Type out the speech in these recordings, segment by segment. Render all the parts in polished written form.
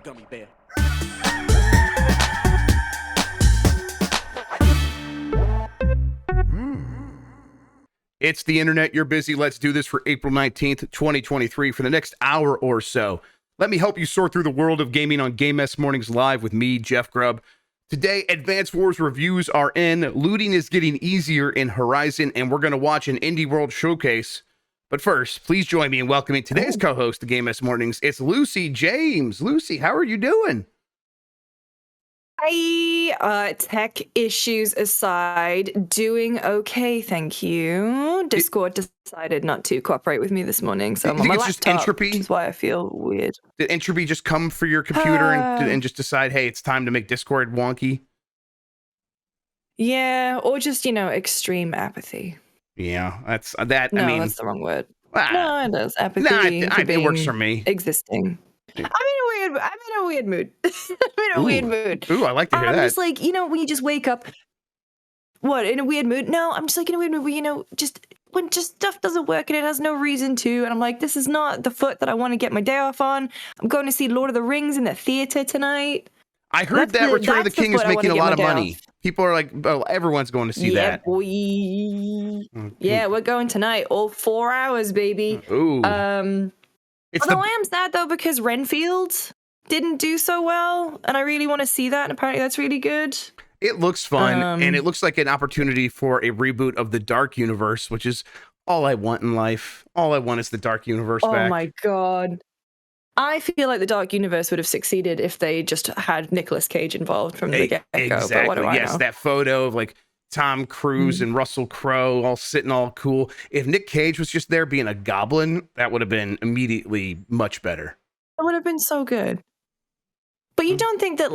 gummy bear. It's the internet. You're busy. Let's do this for April 19th, 2023 for the next hour or so. Let me help you sort through the world of gaming on Game S Mornings Live with me, Jeff Grubb. Today, Advance Wars reviews are in. Looting is getting easier in Horizon, and we're going to watch an Indie World showcase. But first, please join me in welcoming today's co-host of Game S Mornings. It's Lucy James. Lucy, how are you doing? Hi, tech issues aside, doing okay, thank you. Discord decided not to cooperate with me this morning, so I'm on my laptop, just entropy? which is why I feel weird. Did entropy just come for your computer and just decide, hey, it's time to make Discord wonky? Yeah, or just, extreme apathy. Yeah, that's that. No, I mean, that's the wrong word. No, it is apathy. It works for me. Existing. Yeah. I'm in a weird mood. Weird mood. Ooh, I like to hear that. I'm just like, when you just wake up. What, in a weird mood? No, I'm just like in a weird mood where, just when just stuff doesn't work and it has no reason to. And I'm like, this is not the foot that I want to get my day off on. I'm going to see Lord of the Rings in the theater tonight. I heard that Return of the King is making a lot of money. People are like, oh, everyone's going to see that. Boy. Yeah, we're going tonight. All 4 hours, baby. Ooh. Although I am sad, though, because Renfield didn't do so well, and I really want to see that, and apparently that's really good. It looks fun, and it looks like an opportunity for a reboot of the Dark Universe, which is all I want in life. All I want is the Dark Universe back. Oh my god. I feel like the Dark Universe would have succeeded if they just had Nicolas Cage involved from the get-go. Exactly. But what do I know? That photo of like Tom Cruise and Russell Crowe all sitting all cool. If Nick Cage was just there being a goblin, that would have been immediately much better. It would have been so good. But you don't think that,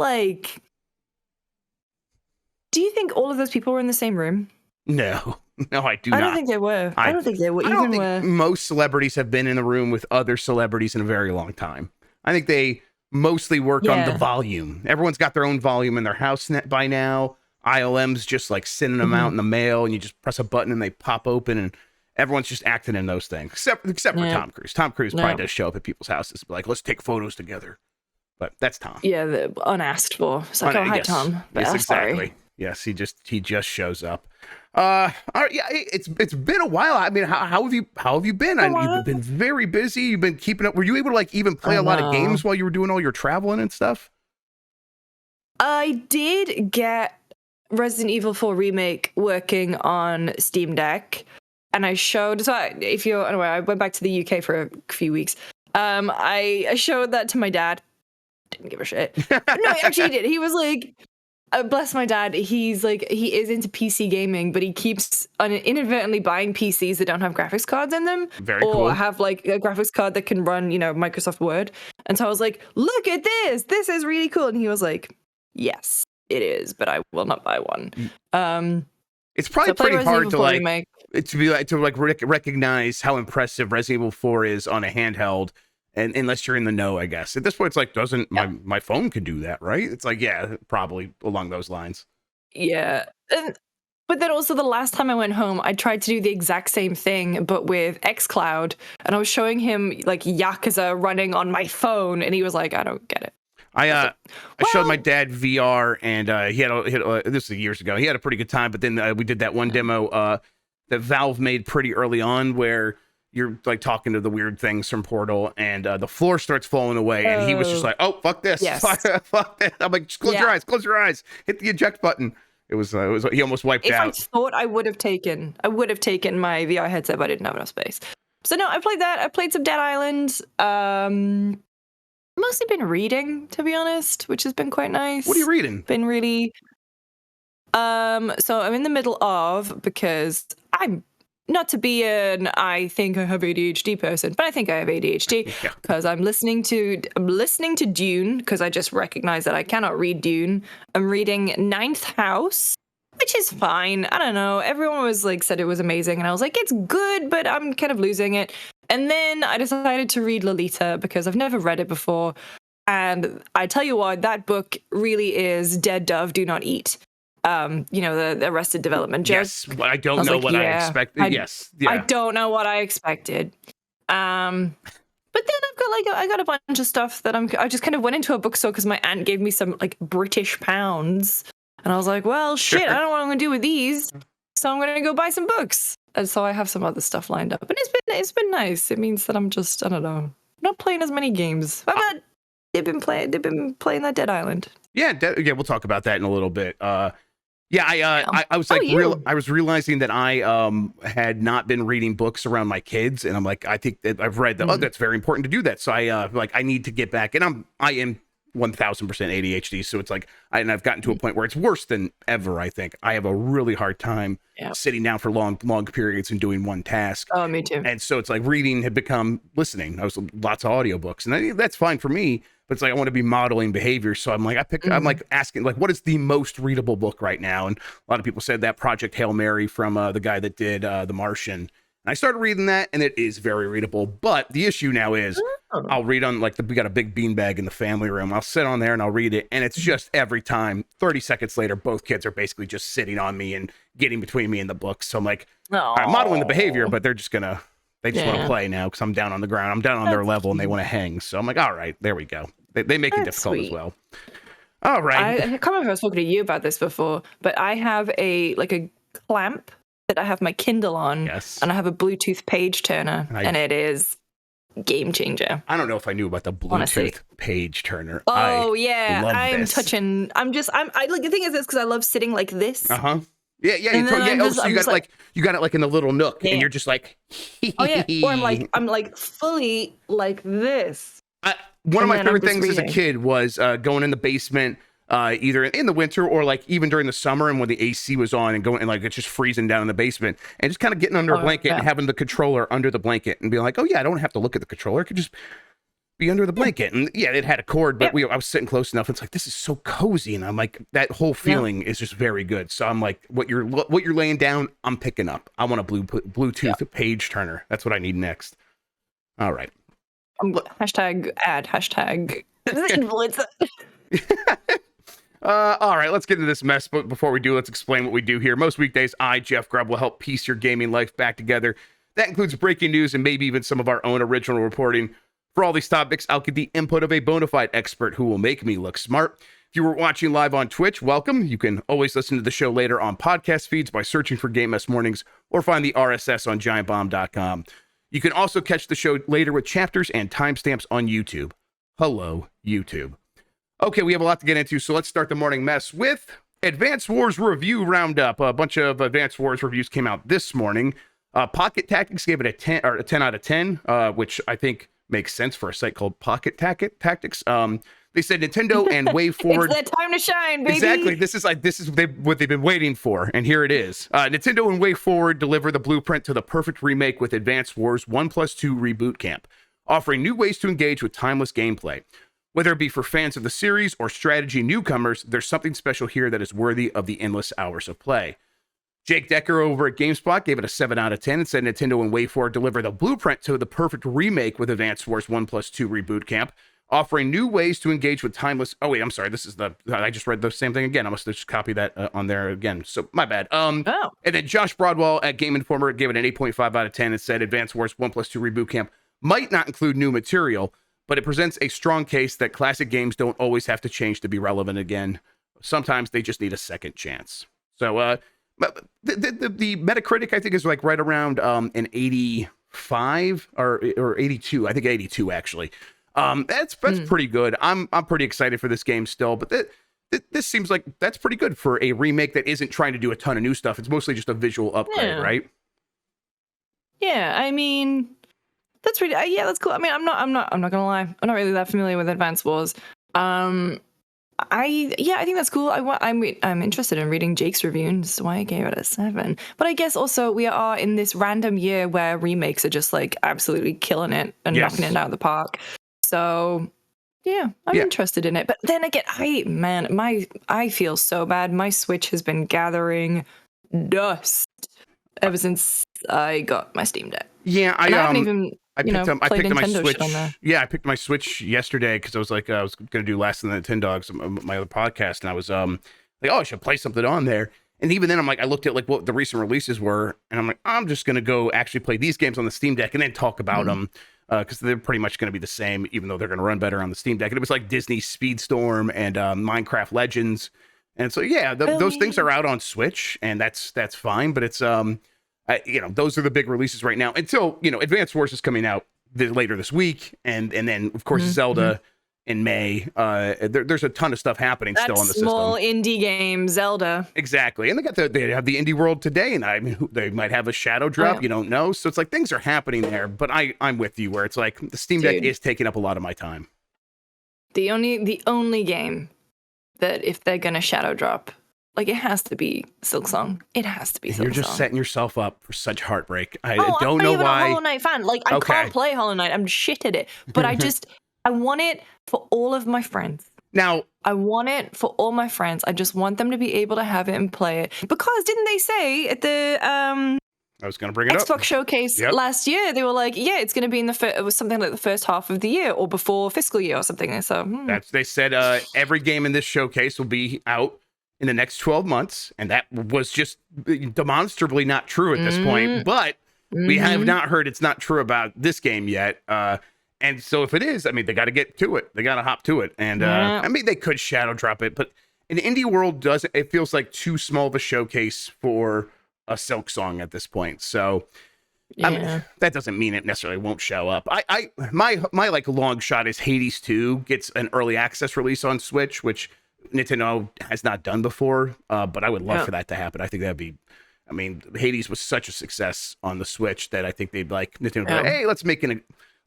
do you think all of those people were in the same room? No, I do not. I don't think they were. I don't think they were. Most celebrities have been in the room with other celebrities in a very long time. I think they mostly work on the volume. Everyone's got their own volume in their house by now. ILM's just like sending them out in the mail, and you just press a button and they pop open, and everyone's just acting in those things, except for Tom Cruise. Tom Cruise probably does show up at people's houses, like, let's take photos together. But that's Tom. Yeah, unasked for. It's like, hi, Tom. But, yes, exactly. Sorry. Yes, he just shows up. It's been a while. I mean, how have you been? You've been very busy. You've been keeping up. Were you able to even play a lot of games while you were doing all your traveling and stuff? I did get Resident Evil 4 Remake working on Steam Deck, and I showed. I went back to the UK for a few weeks. I showed that to my dad. Didn't give a shit. No, actually he did. He was like, bless my dad. He's like, he is into PC gaming, but he keeps inadvertently buying PCs that don't have graphics cards in them, or have like a graphics card that can run, Microsoft Word. And so I was like, look at this. This is really cool. And he was like, yes, it is, but I will not buy one. It's probably pretty hard to recognize how impressive Resident Evil 4 is on a handheld, and unless you're in the know, I guess. At this point, it's like, my phone can do that, right? It's like, yeah, probably along those lines. Yeah. But then also the last time I went home, I tried to do the exact same thing, but with xCloud, and I was showing him like Yakuza running on my phone, and he was like, I don't get it. I showed my dad VR, and he had this was years ago. He had a pretty good time, but then we did that one demo that Valve made pretty early on, where you're like talking to the weird things from Portal, and the floor starts falling away, and he was just like, "Oh, fuck this, fuck this." I'm like, just close your eyes, hit the eject button. It was he almost wiped out. If I thought I would have taken my VR headset, but I didn't have enough space. So no, I played that. I played some Dead Island. Mostly been reading, to be honest, which has been quite nice. What are you reading? Been really... So I'm in the middle of, because I'm not to be I think I have ADHD person, but I think I have ADHD because I'm listening to Dune, because I just recognize that I cannot read Dune. I'm reading Ninth House, which is fine. I don't know. Everyone was like, said it was amazing, and I was like, it's good, but I'm kind of losing it. And then I decided to read Lolita because I've never read it before. And I tell you what, that book really is dead dove, do not eat. The Arrested Development joke. Yes, I don't know what I expected. Yes. Yeah. I don't know what I expected. But But then I got a bunch of stuff that I just kind of went into a bookstore because my aunt gave me some like British pounds, and I was like, well, shit, I don't know what I'm gonna do with these, so I'm gonna go buy some books. And so I have some other stuff lined up, and it's been nice. It means that I'm just, I don't know, not playing as many games. But they've been playing that Dead Island. Yeah, we'll talk about that in a little bit. I was like, I was realizing that I had not been reading books around my kids, and I'm like, I think that I've read that. Oh, that's very important to do that. So I need to get back, and I am 1000% ADHD, so it's like I've gotten to a point where it's worse than ever. I think I have a really hard time sitting down for long periods and doing one task. Oh, me too. And so it's like reading had become listening. I was lots of audiobooks, and that's fine for me. But it's like I want to be modeling behavior, so I'm like I'm like asking like, what is the most readable book right now? And a lot of people said that Project Hail Mary from the guy that did The Martian. And I started reading that, and it is very readable. But the issue now is I'll read on like we got a big beanbag in the family room. I'll sit on there and I'll read it, and it's just every time 30 seconds later, both kids are basically just sitting on me and getting between me and the book. So I'm like, I'm modeling the behavior, but they're just gonna. They just want to play now because I'm down on the ground. I'm down on their level, and they want to hang. So I'm like, all right, there we go. They make it difficult as well. All right. I can't remember if I was talking to you about this before, but I have a clamp that I have my Kindle on, and I have a Bluetooth page turner, and it is game changer. I don't know if I knew about the Bluetooth page turner. Oh I'm the thing is this because I love sitting like this. Yeah. You got it like in the little nook, and you're just like, or I'm like fully like this. One of my favorite things as a kid was going in the basement, either in the winter or like even during the summer, and when the AC was on, and going and like it's just freezing down in the basement, and just kind of getting under a blanket and having the controller under the blanket, and being like, oh yeah, I don't have to look at the controller, it could just be under the blanket. And it had a cord, but I was sitting close enough. It's like, this is so cozy, and I'm like, that whole feeling is just very good. So I'm like, what you're laying down, I'm picking up. I want a Bluetooth page turner. That's what I need next. All right. #ad #influencer. All right, let's get into this mess. But before we do, let's explain what we do here. Most weekdays, I, Jeff Grubb, will help piece your gaming life back together. That includes breaking news and maybe even some of our own original reporting. For all these topics, I'll get the input of a bona fide expert who will make me look smart. If you were watching live on Twitch, welcome. You can always listen to the show later on podcast feeds by searching for Game Mess Mornings, or find the RSS on giantbomb.com. You can also catch the show later with chapters and timestamps on YouTube. Hello, YouTube. Okay, we have a lot to get into, so let's start the morning mess with Advance Wars Review Roundup. A bunch of Advance Wars reviews came out this morning. Pocket Tactics gave it a 10 out of 10, which I think makes sense for a site called Pocket Tactics. They said Nintendo and WayForward. It's that time to shine, baby. Exactly. This is what they've been waiting for, and here it is. Nintendo and WayForward deliver the blueprint to the perfect remake with Advance Wars 1+2 Reboot Camp, offering new ways to engage with timeless gameplay. Whether it be for fans of the series or strategy newcomers, there's something special here that is worthy of the endless hours of play. Jake Decker over at GameSpot gave it a 7 out of 10 and said Nintendo and WayForward deliver the blueprint to the perfect remake with Advance Wars 1+2 Reboot Camp, offering new ways to engage with timeless... Oh, wait, I'm sorry. This is I just read the same thing again. I must just copy that on there again. So, my bad. And then Josh Broadwell at Game Informer gave it an 8.5 out of 10 and said Advance Wars 1+2 Reboot Camp might not include new material, but it presents a strong case that classic games don't always have to change to be relevant again. Sometimes they just need a second chance. So, the Metacritic, I think, is like right around an 85 or 82. I think 82, actually. That's pretty good. I'm pretty excited for this game still, but this seems like that's pretty good for a remake that isn't trying to do a ton of new stuff. It's mostly just a visual upgrade, right? Yeah, I mean, that's pretty. That's cool. I mean, I'm not gonna lie. I'm not really that familiar with Advance Wars. I think that's cool. I'm interested in reading Jake's review, and that's why I gave it a 7. But I guess also we are in this random year where remakes are just like absolutely killing it and knocking it out of the park. So yeah, I'm interested in it. But then again, I feel so bad. My Switch has been gathering dust ever since I got my Steam Deck. Yeah, I haven't even I picked up my Switch. I picked my Switch yesterday because I was like, I was going to do Last of the Nintendogs, my other podcast, and I was like, oh, I should play something on there. And even then, I'm like, I looked at like what the recent releases were, and I'm like, I'm just going to go actually play these games on the Steam Deck and then talk about them. because they're pretty much going to be the same, even though they're going to run better on the Steam Deck. And it was like Disney Speedstorm and Minecraft Legends. And so, yeah, those things are out on Switch, and that's fine. But it's, those are the big releases right now until, Advance Wars is coming out later this week. And then, of course, Zelda in May. There's a ton of stuff happening still on the system. Small indie game, Zelda. Exactly. And they have the Indie World today, and they might have a Shadow Drop. You don't know. So it's like things are happening there. But I'm with you where it's like the Steam Deck is taking up a lot of my time. The only game that if they're going to Shadow Drop, like it has to be Silksong. It has to be Silksong. You're just setting yourself up for such heartbreak. I don't I'm know not even why. a Hollow Knight fan. Like I can't play Hollow Knight. I'm shit at it. But I want it for all of my friends. Now, I want it for all my friends. I just want them to be able to have it and play it. Because didn't they say at the I was going to bring it Xbox up. Showcase last year, they were like, yeah, it's going to be it was something like the first half of the year or before fiscal year or something. So they said every game in this showcase will be out in the next 12 months. And that was just demonstrably not true at this point. But we have not heard it's not true about this game yet. And so if it is, I mean, they got to get to it. They got to hop to it. And I mean, they could Shadow Drop it, but an Indie World it feels like too small of a showcase for a Silksong at this point. So I mean, that doesn't mean it necessarily won't show up. My like long shot is Hades 2 gets an early access release on Switch, which Nintendo has not done before. But I would love for that to happen. I think that'd be, I mean, Hades was such a success on the Switch that I think they'd like Nintendo. Like, hey, let's make an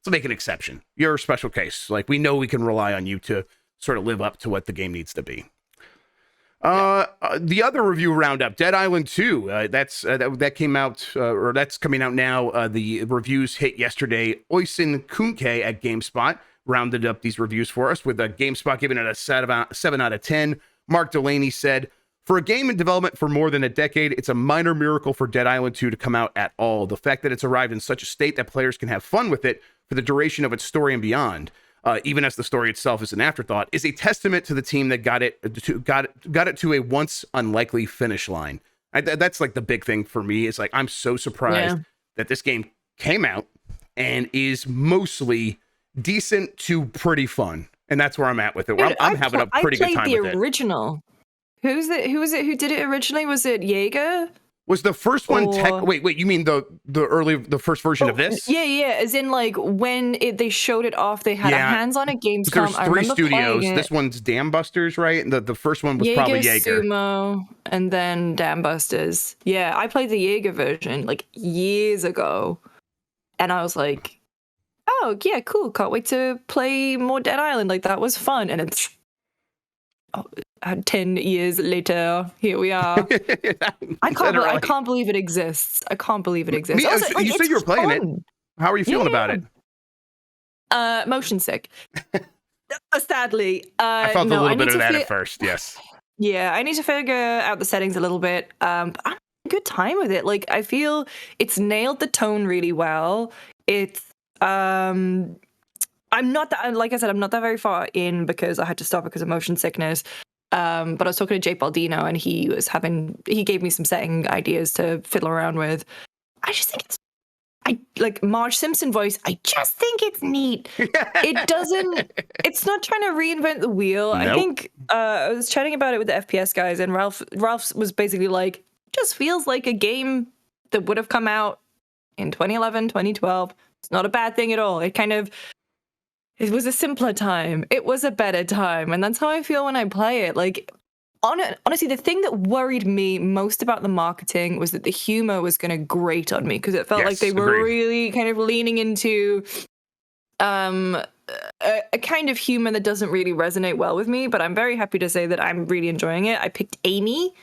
exception. You're a special case. Like we know we can rely on you to sort of live up to what the game needs to be. The other review roundup, Dead Island 2. That came out, or that's coming out now. The reviews hit yesterday. Oisin Kunke at GameSpot rounded up these reviews for us with GameSpot giving it a 7 out of 10. Mark Delaney said, for a game in development for more than a decade, it's a minor miracle for Dead Island 2 to come out at all. The fact that it's arrived in such a state that players can have fun with it for the duration of its story and beyond, even as the story itself is an afterthought, is a testament to the team that got it to a once unlikely finish line. That's like the big thing for me. Is like I'm so surprised that this game came out and is mostly decent to pretty fun, and that's where I'm at with it. Dude, I'm having a pretty good time with it. I played the original. Who was it? Who did it originally? Was it Jaeger? Was the first one wait, you mean the first version of this? Yeah. As in like when they showed it off, they had a hands-on at Gamescom. There's three studios. This one's Dam Busters, right? And the first one was probably Jaeger. Sumo, and then Dam Busters. Yeah, I played the Jaeger version like years ago. And I was like, oh yeah, cool. Can't wait to play more Dead Island. Like that was fun. And it's 10 years later, here we are. I can't believe it exists. I can't believe it exists. You said you were playing it. How are you feeling about it? Motion sick. Sadly. I felt a little bit of that at first, yes. Yeah, I need to figure out the settings a little bit. But I'm having a good time with it. Like, I feel it's nailed the tone really well. It's I'm not that, like I said, I'm not that very far in because I had to stop because of motion sickness. But I was talking to Jake Baldino and he gave me some setting ideas to fiddle around with. I just think I like Marge Simpson voice. I just think it's neat. It's not trying to reinvent the wheel. Nope. I think I was chatting about it with the FPS guys and Ralph was basically like, just feels like a game that would have come out in 2011, 2012. It's not a bad thing at all. It was a simpler time. It was a better time. And that's how I feel when I play it. Like, honestly, the thing that worried me most about the marketing was that the humor was going to grate on me because it felt like they were really kind of leaning into a kind of humor that doesn't really resonate well with me. But I'm very happy to say that I'm really enjoying it. I picked Amy.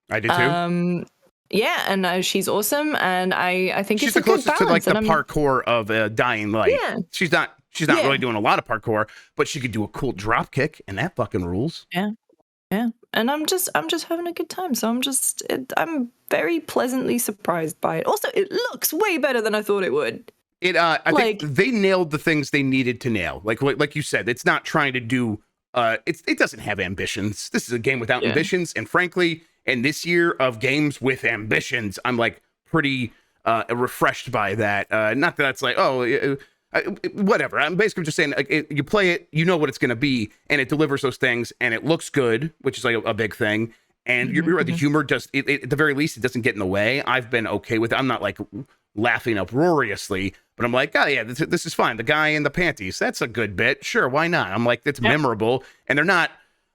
I did too. Yeah, and she's awesome. And I think she's it's a good balance. She's the closest to like the parkour of Dying Light. Yeah. She's not really doing a lot of parkour, but she could do a cool drop kick, and that fucking rules. Yeah. And I'm just having a good time. So I'm very pleasantly surprised by it. Also, it looks way better than I thought it would. I think they nailed the things they needed to nail. Like you said, it's not trying to do. It doesn't have ambitions. This is a game without ambitions, and frankly, in this year of games with ambitions, I'm like pretty refreshed by that. Not that that's like whatever. I'm basically just saying, like, you play it, you know what it's going to be, and it delivers those things, and it looks good, which is like a big thing. And you're right, the humor just, at the very least, it doesn't get in the way. I've been okay with it. I'm not like laughing uproariously, but I'm like, oh yeah, this is fine. The guy in the panties, that's a good bit. Sure, why not? I'm like, it's memorable, and they're not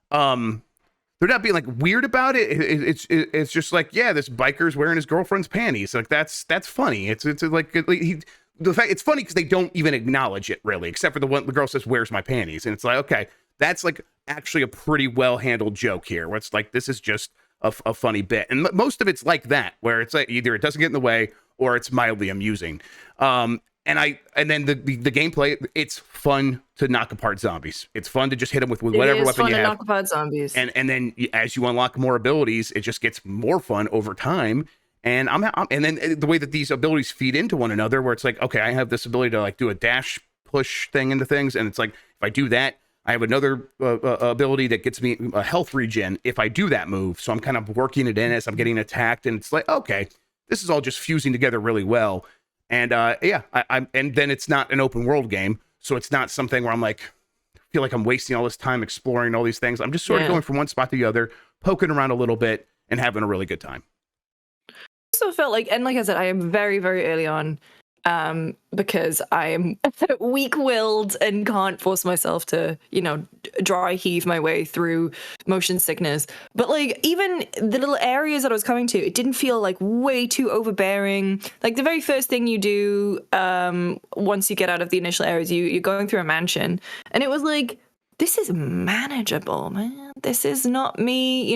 being like weird about it. It's just like, yeah, this biker's wearing his girlfriend's panties. Like that's funny. It's like the fact it's funny because they don't even acknowledge it really, except for the girl says, "Where's my panties?" And it's like, okay, that's like actually a pretty well handled joke here, where it's like, this is just a funny bit, and most of it's like that, where it's like either it doesn't get in the way or it's mildly amusing. And then the gameplay, it's fun to knock apart zombies. It's fun to just hit them with whatever weapon you have. Knock apart zombies. And then as you unlock more abilities, it just gets more fun over time. And and then the way that these abilities feed into one another, where it's like, okay, I have this ability to like do a dash push thing into things, and it's like, if I do that, I have another ability that gets me a health regen if I do that move. So I'm kind of working it in as I'm getting attacked, and it's like, okay, this is all just fusing together really well. And and then it's not an open world game, so it's not something where I'm like, feel like I'm wasting all this time exploring all these things. I'm just sort of going from one spot to the other, poking around a little bit, and having a really good time. Also felt like, and like I said, I am very, very early on, because I am weak-willed and can't force myself to, dry heave my way through motion sickness. But like, even the little areas that I was coming to, it didn't feel like way too overbearing. Like the very first thing you do, once you get out of the initial areas, you're going through a mansion, and it was like, this is manageable, man. This is not me,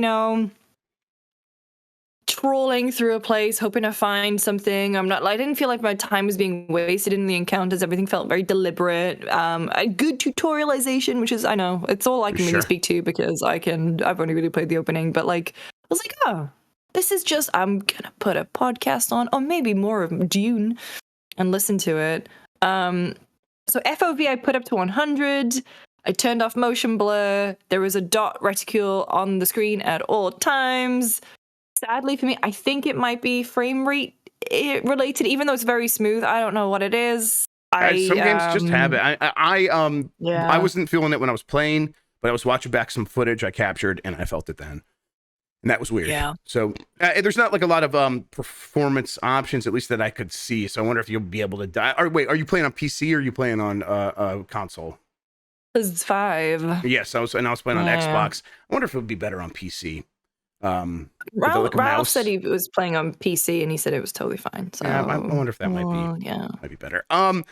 trawling through a place hoping to find something. I didn't feel like my time was being wasted in the encounters. Everything felt very deliberate. A good tutorialization, which is, I know it's all I can really speak to because I've only really played the opening, but like I was like, oh, this is just, I'm gonna put a podcast on, or maybe more of Dune, and listen to it. So FOV I put up to 100. I turned off motion blur. There was a dot reticule on the screen at all times. Sadly for me, I think it might be frame rate related, even though it's very smooth. I don't know what it is. Some games just have it. I wasn't feeling it when I was playing, but I was watching back some footage I captured, and I felt it then, and that was weird. Yeah. So there's not like a lot of performance options, at least that I could see. So I wonder if you'll be able to die. Or wait, are you playing on PC or are you playing on console? It's 5. Yes, I was playing on Xbox. I wonder if it would be better on PC. Ralph said he was playing on PC and he said it was totally fine. So yeah, I wonder if that might be better. The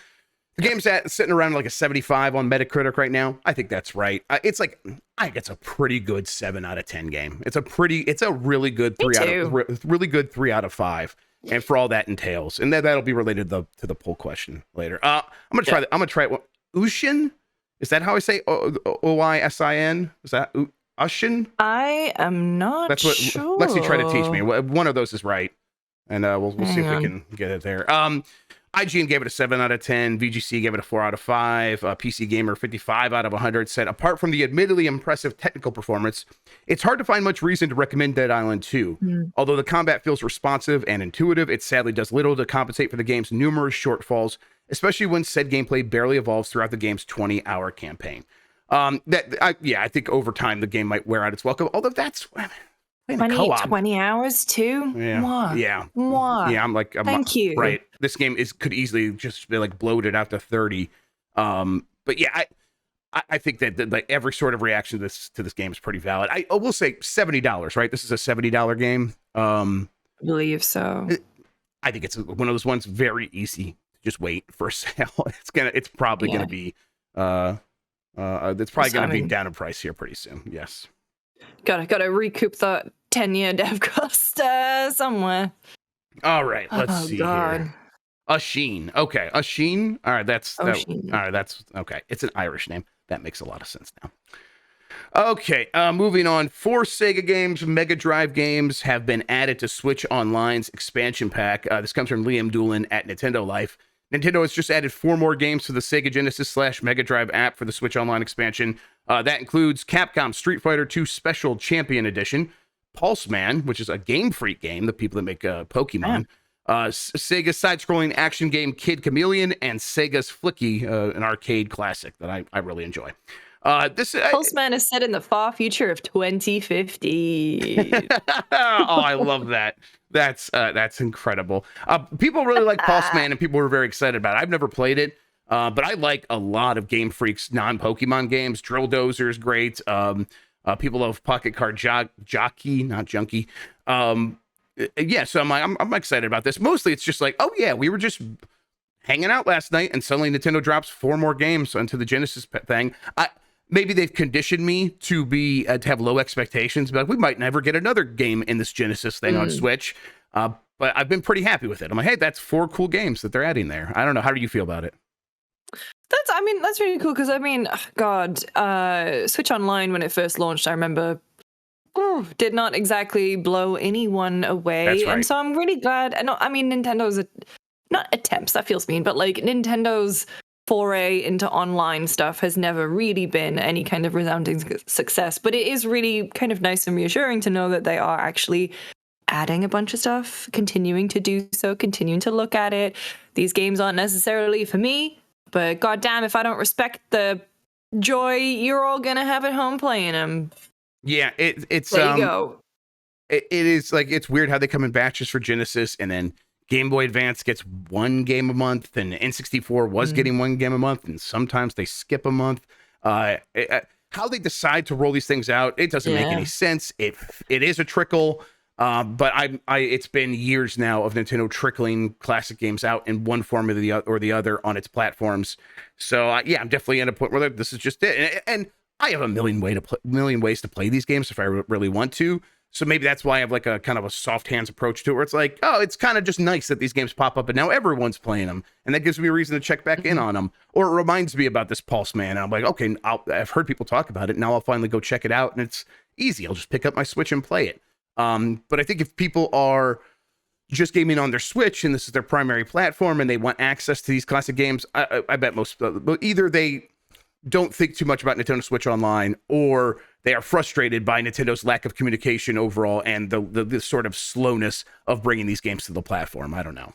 game's sitting around like a 75 on Metacritic right now. I think that's right. It's like, I think it's a pretty good 7 out of 10 game. It's a really good 3 out of 5. And for all that entails, and that'll be related to the poll question later. I'm gonna try it. Ushin, is that how I say Oisin? Is that Ushin? I am not That's what sure. Lexi tried to teach me. One of those is right, and we'll see if we can get it there. IGN gave it a 7 out of 10. VGC gave it a 4 out of 5. PC Gamer 55 out of 100 said, apart from the admittedly impressive technical performance, it's hard to find much reason to recommend Dead Island 2. Although the combat feels responsive and intuitive, it sadly does little to compensate for the game's numerous shortfalls, especially when said gameplay barely evolves throughout the game's 20-hour campaign. I think over time the game might wear out its welcome. Although that's 20 hours too. Yeah. What? Yeah. What? Yeah. Thank you. Right. This game could easily just be like bloated out to 30. But yeah, I think that like every sort of reaction to this game is pretty valid. I will say $70. Right. This is a $70 game. I believe so. I think it's one of those ones very easy to just wait for a sale. It's probably gonna be it's probably going to be down in price here pretty soon. Yes. Gotta recoup that 10-year dev cost somewhere. All right, let's see here. Asheen. Okay, Asheen. All right, that's okay. It's an Irish name. That makes a lot of sense now. Okay, moving on. 4 Sega games, Mega Drive games have been added to Switch Online's expansion pack. This comes from Liam Doolin at Nintendo Life. Nintendo has just added 4 more games to the Sega Genesis / Mega Drive app for the Switch Online expansion. That includes Capcom Street Fighter 2 Special Champion Edition, Pulse Man, which is a Game Freak game, the people that make Pokemon, Sega's side-scrolling action game Kid Chameleon, and Sega's Flicky, an arcade classic that I really enjoy. Postman is set in the far future of 2050. Oh, I love that. That's incredible. People really like Pulseman, and people were very excited about it. I've never played it, but I like a lot of Game Freak's non-Pokemon games. Drill Dozer is great. People love Pocket Card Jockey, not Junkie. Yeah, so I'm excited about this. Mostly, it's just like, oh yeah, we were just hanging out last night, and suddenly Nintendo drops 4 more games onto the Genesis thing. Maybe they've conditioned me to to have low expectations, but we might never get another game in this Genesis thing on Switch. But I've been pretty happy with it. I'm like, hey, that's 4 cool games that they're adding there. I don't know. How do you feel about it? That's really cool because God, Switch Online when it first launched, I remember did not exactly blow anyone away. That's right. And so I'm really glad. Nintendo's not attempts, that feels mean, but like Nintendo's foray into online stuff has never really been any kind of resounding success, but it is really kind of nice and reassuring to know that they are actually adding a bunch of stuff, continuing to do so, continuing to look at it. These games aren't necessarily for me, but goddamn, if I don't respect the joy you're all gonna have at home playing them. Yeah, it's there you go. It is like, it's weird how they come in batches for Genesis, and then Game Boy Advance gets 1 game a month, and N64 was getting 1 game a month, and sometimes they skip a month. How they decide to roll these things out, it doesn't make any sense. It is a trickle, but it's been years now of Nintendo trickling classic games out in one form or the other on its platforms. So yeah, I'm definitely at a point where this is just it, and I have a million ways to play these games if I really want to. So maybe that's why I have like a kind of a soft hands approach to it, where it's like, oh, it's kind of just nice that these games pop up and now everyone's playing them. And that gives me a reason to check back in on them. Or it reminds me about this Pulse Man. And I'm like, okay, I've heard people talk about it. Now I'll finally go check it out. And it's easy. I'll just pick up my Switch and play it. But I think if people are just gaming on their Switch and this is their primary platform and they want access to these classic games, I bet most, either they don't think too much about Nintendo Switch Online, or they are frustrated by Nintendo's lack of communication overall and the sort of slowness of bringing these games to the platform. I don't know.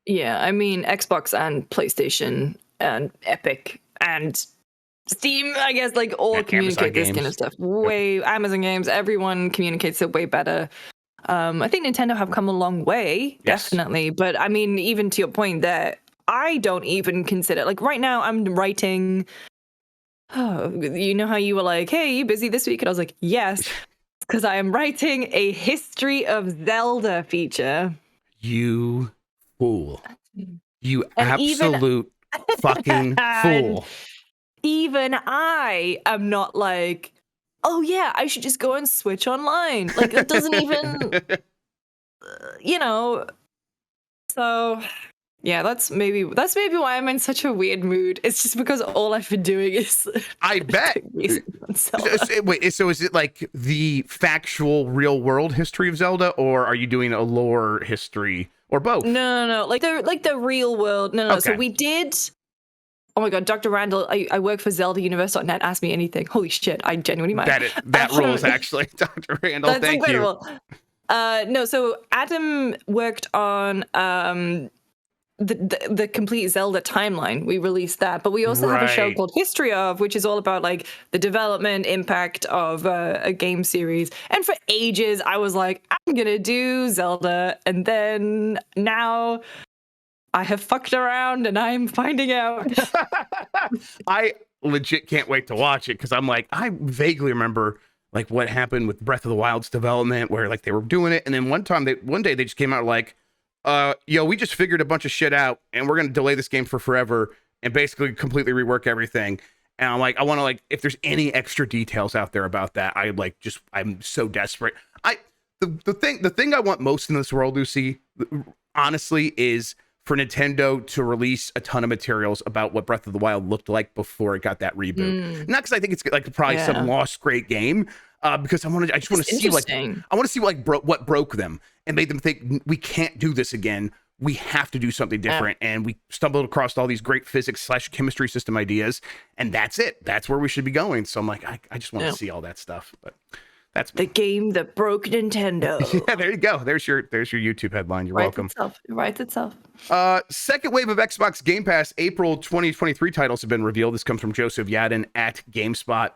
Yeah, I mean, Xbox and PlayStation and Epic and Steam, I guess, like all communicate this kind of stuff. Amazon Games, everyone communicates it way better. I think Nintendo have come a long way, definitely. But I mean, even to your point that I don't even consider, like right now I'm writing, you know how you were like, hey, you busy this week? And I was like, yes, because I am writing a History of Zelda feature. You fool. You absolute fucking fool. Even I am not like, oh yeah, I should just go and Switch Online. Like it doesn't even, so yeah, that's maybe why I'm in such a weird mood. It's just because all I've been doing is I bet. Wait, so is it like the factual real world history of Zelda, or are you doing a lore history, or both? No. Like the real world. No. Okay. So we did. Oh my god, Dr. Randall, I work for ZeldaUniverse.net. Ask me anything. Holy shit, I genuinely might. That rules, actually, Dr. Randall. That's thank incredible. You. No, so Adam worked on the complete Zelda timeline. We released that, but we also have a show called History of, which is all about like the development impact of a game series. And for ages, I was like, I'm gonna do Zelda, and then now I have fucked around and I'm finding out. I legit can't wait to watch it, because I'm like, I vaguely remember like what happened with Breath of the Wild's development, where like they were doing it, and then one day they just came out like, we just figured a bunch of shit out and we're gonna delay this game for forever and basically completely rework everything. And I'm like, I want to, like, if there's any extra details out there about that, I'm so desperate. The thing I want most in this world, Lucy, honestly, is for Nintendo to release a ton of materials about what Breath of the Wild looked like before it got that reboot. Not because I think it's like probably some lost great game, because I just want to see what broke them and made them think we can't do this again. We have to do something different. And we stumbled across all these great physics/chemistry system ideas, and that's it. That's where we should be going. So I'm like, I just want to see all that stuff. But That's the me. game that broke Nintendo. Yeah, there you go. There's your YouTube headline. You're welcome. It writes itself. Second wave of Xbox Game Pass April 2023 titles have been revealed. This comes from Joseph Yadin at GameSpot.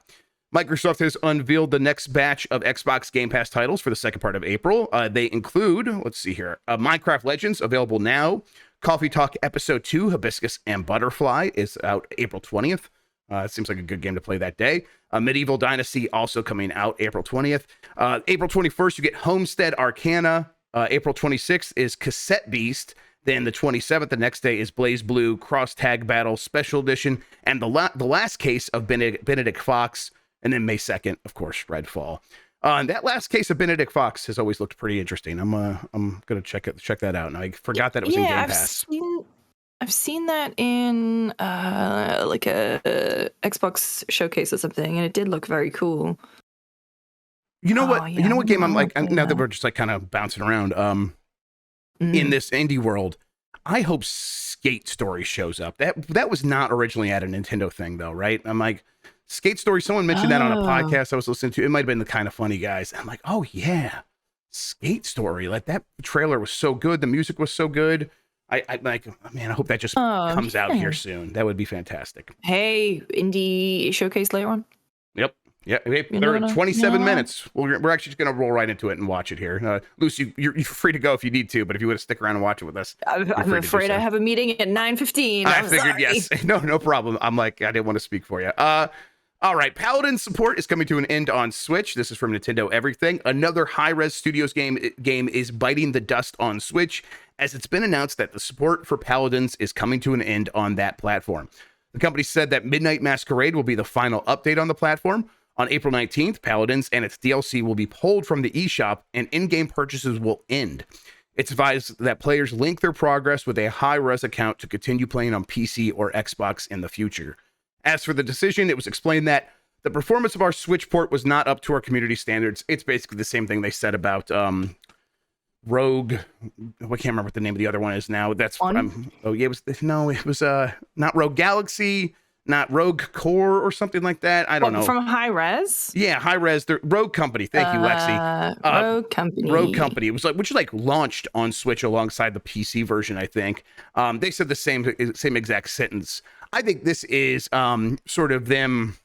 Microsoft has unveiled the next batch of Xbox Game Pass titles for the second part of April. They include, let's see here, Minecraft Legends, available now. Coffee Talk Episode 2, Hibiscus and Butterfly, is out April 20th. It seems like a good game to play that day. Medieval Dynasty also coming out April 20th. April 21st, you get Homestead Arcana. April 26th is Cassette Beast. Then the 27th, the next day, is Blaze Blue Cross Tag Battle Special Edition. And the last case of Benedict Fox. And then May 2nd, of course, Redfall. That last case of Benedict Fox has always looked pretty interesting. I'm gonna check that out. And I forgot that it was in Game Pass. I've seen that in like a Xbox showcase or something, and it did look very cool. You know what? You know what game I'm like? Now that we're just like kind of bouncing around, in this indie world, I hope Skate Story shows up. That was not originally at a Nintendo thing, though, right? I'm like, Skate Story. Someone mentioned that on a podcast I was listening to. It might have been the Kind of Funny guys. I'm like, oh yeah, Skate Story. Like that trailer was so good. The music was so good. I like, man, I hope that just comes out here soon. That would be fantastic. Hey, indie showcase later on. Yep. Yeah, they're 27 minutes. We're actually just going to roll right into it and watch it here. Lucy, you're free to go if you need to, but if you want to stick around and watch it with us. I'm afraid I have a meeting at 9:15. I figured, yes. No problem. I'm like, I didn't want to speak for you. All right, Paladins support is coming to an end on Switch. This is from Nintendo Everything. Another Hi-Res Studios game is biting the dust on Switch, as it's been announced that the support for Paladins is coming to an end on that platform. The company said that Midnight Masquerade will be the final update on the platform. On April 19th, Paladins and its DLC will be pulled from the eShop, and in-game purchases will end. It's advised that players link their progress with a high-res account to continue playing on PC or Xbox in the future. As for the decision, it was explained that the performance of our Switch port was not up to our community standards. It's basically the same thing they said about Rogue. I can't remember what the name of the other one is now. That's it was not Rogue Galaxy, not Rogue Core or something like that. I don't know. From Hi-Res? Yeah, Hi-Res. The Rogue Company. Thank you, Lexi. Rogue Company. Rogue Company. It was which launched on Switch alongside the PC version, I think. They said the same exact sentence. I think this is sort of them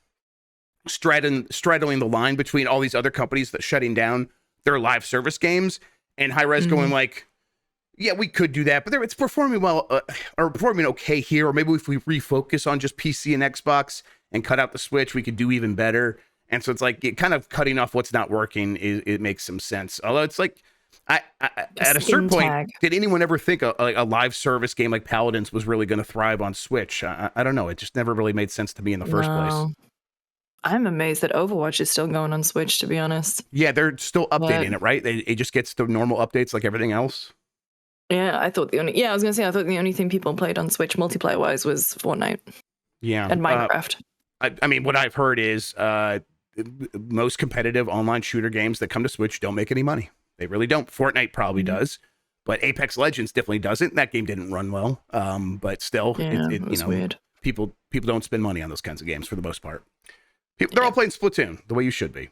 straddling the line between all these other companies that shutting down their live service games, and Hi-Res going like, yeah, we could do that, but it's performing well or performing okay here. Or maybe if we refocus on just PC and Xbox and cut out the Switch, we could do even better. And so it's like kind of cutting off what's not working. It makes some sense. Although it's like, at a certain point, did anyone ever think a live service game like Paladins was really going to thrive on Switch? I don't know. It just never really made sense to me in the first place. I'm amazed that Overwatch is still going on Switch, to be honest. Yeah, they're still updating it, right? It just gets the normal updates like everything else. Yeah, I thought the only thing people played on Switch multiplayer wise was Fortnite. Yeah, and Minecraft. I mean, what I've heard is most competitive online shooter games that come to Switch don't make any money. They really don't. Fortnite probably does, but Apex Legends definitely doesn't. That game didn't run well, but still, it's weird. People don't spend money on those kinds of games for the most part. They're all playing Splatoon the way you should be.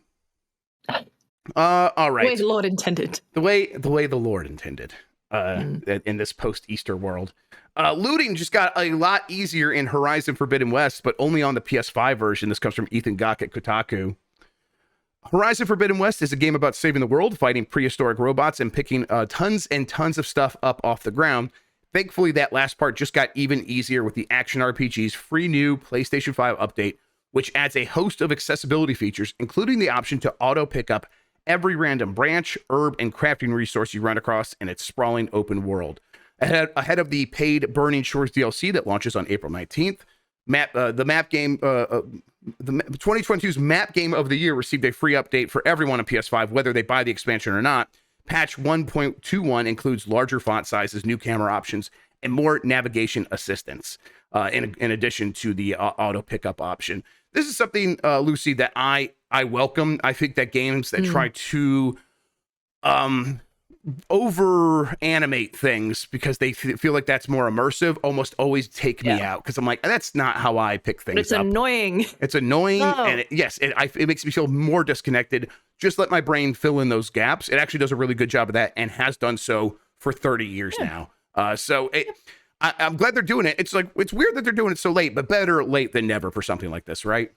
All right. The way the Lord intended. The way the Lord intended. In this post-Easter world. Looting just got a lot easier in Horizon Forbidden West, but only on the PS5 version. This comes from Ethan Gach at Kotaku. Horizon Forbidden West is a game about saving the world, fighting prehistoric robots, and picking tons and tons of stuff up off the ground. Thankfully, that last part just got even easier with the Action RPG's free new PlayStation 5 update, which adds a host of accessibility features, including the option to auto pick up every random branch, herb, and crafting resource you run across in its sprawling open world. Ahead of the paid Burning Shores DLC that launches on April 19th, the 2022's Map Game of the Year received a free update for everyone on PS5, whether they buy the expansion or not. Patch 1.21 includes larger font sizes, new camera options, and more navigation assistance, in addition to the auto pickup option. This is something, Lucy, that I welcome. I think that games that try to over animate things because they feel like that's more immersive almost always take me out, because I'm like, that's not how I pick things It's up. annoying. It's annoying. No. And it makes me feel more disconnected. Just let my brain fill in those gaps. It actually does a really good job of that and has done so for 30 years now. I'm glad they're doing it. It's like, it's weird that they're doing it so late, but better late than never for something like this, right?